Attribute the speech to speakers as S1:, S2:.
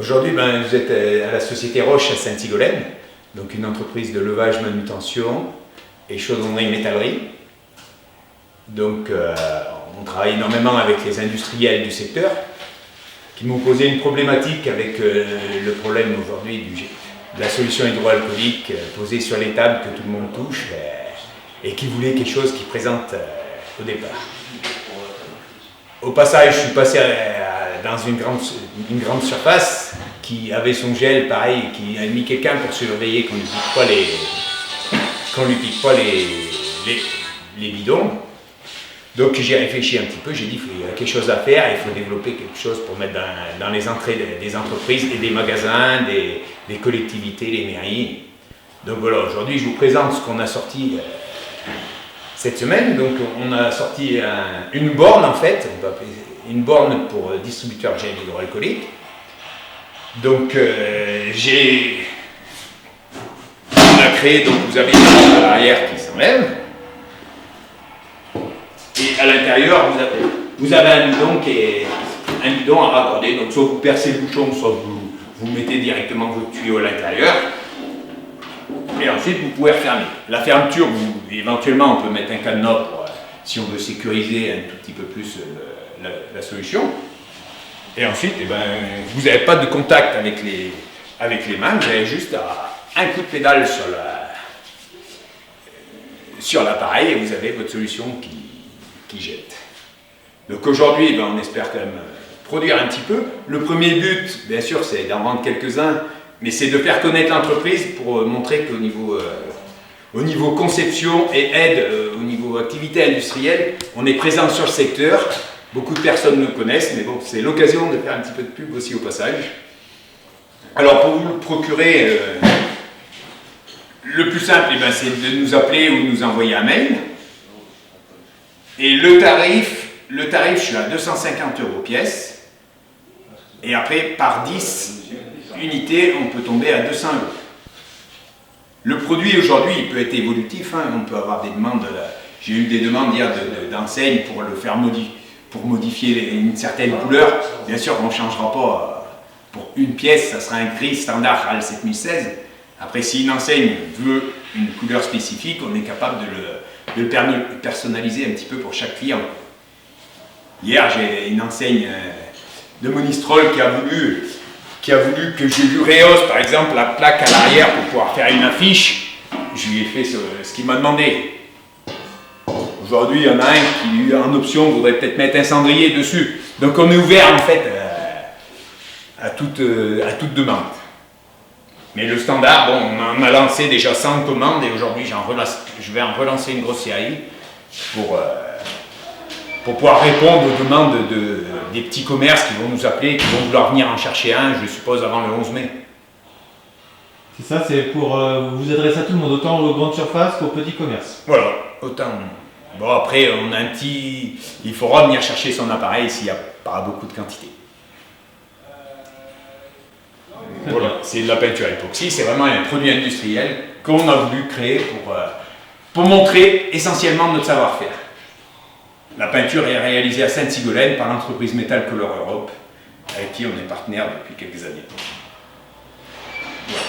S1: Aujourd'hui, vous êtes à la société Roche à Saint-Sigolène, donc une entreprise de levage, manutention et chaudronnerie-métallerie. Donc, on travaille énormément avec les industriels du secteur qui m'ont posé une problématique avec le problème aujourd'hui de la solution hydroalcoolique posée sur les tables que tout le monde touche et qui voulait quelque chose qui présente au départ. Au passage, je suis passé dans une grande surface qui avait son gel, pareil, qui a mis quelqu'un pour surveiller qu'on ne lui pique pas les bidons. Donc j'ai réfléchi un petit peu, j'ai dit qu'il y a quelque chose à faire, il faut développer quelque chose pour mettre dans les entrées des entreprises et des magasins, des collectivités, les mairies. Donc voilà, aujourd'hui je vous présente ce qu'on a sorti cette semaine. Donc on a sorti une borne en fait, on peut appeler une borne pour distributeur gel hydroalcoolique. Donc on a créé, donc vous avez une borne à l'arrière qui s'enlève. Et à l'intérieur, vous avez un bidon à raccorder. Donc soit vous percez le bouchon, soit vous mettez directement votre tuyau à l'intérieur. Et ensuite, vous pouvez refermer. La fermeture, éventuellement, on peut mettre un cadenas pour, si on veut sécuriser un tout petit peu plus la solution. Et ensuite, vous n'avez pas de contact avec les mains, vous avez juste un coup de pédale sur l'appareil et vous avez votre solution qui jette. Donc aujourd'hui, on espère quand même produire un petit peu. Le premier but, bien sûr, c'est d'en vendre quelques-uns, mais c'est de faire connaître l'entreprise pour montrer qu'au niveau conception et aide, au niveau activité industrielle, on est présent sur le secteur. Beaucoup de personnes le connaissent, mais bon, c'est l'occasion de faire un petit peu de pub aussi au passage. Alors pour vous le procurer, le plus simple, c'est de nous appeler ou de nous envoyer un mail. Et le tarif, je suis à 250 € pièce. Et après, par 10 unités, on peut tomber à 200 €. Le produit aujourd'hui, il peut être évolutif. On peut avoir des demandes. J'ai eu des demandes hier d'enseignes pour le faire pour modifier une certaine couleur. Bien sûr, on ne changera pas. Pour une pièce, ça sera un gris standard HAL 7016. Après, si une enseigne veut une couleur spécifique, on est capable de le personnaliser un petit peu pour chaque client. Hier, j'ai une enseigne de Monistrol qui a voulu que je lui rehausse, par exemple, la plaque à l'arrière pour pouvoir faire une affiche. Je lui ai fait ce qu'il m'a demandé. Aujourd'hui, il y en a un qui, en option, voudrait peut-être mettre un cendrier dessus. Donc, on est ouvert, en fait, à toute demande. Mais le standard, on a lancé déjà 100 commandes et aujourd'hui je vais en relancer une grosse série pour pouvoir répondre aux demandes des petits commerces qui vont nous appeler, qui vont vouloir venir en chercher un, je suppose, avant le 11 mai.
S2: C'est ça, c'est pour vous adresser à tout le monde, autant aux grandes surfaces qu'aux petits commerces.
S1: Voilà, autant. Bon, après, il faudra venir chercher son appareil s'il n'y a pas beaucoup de quantité. Voilà, c'est de la peinture époxy, c'est vraiment un produit industriel qu'on a voulu créer pour montrer essentiellement notre savoir-faire. La peinture est réalisée à Saint-Sigolène par l'entreprise Metal Color Europe, avec qui on est partenaire depuis quelques années. Voilà.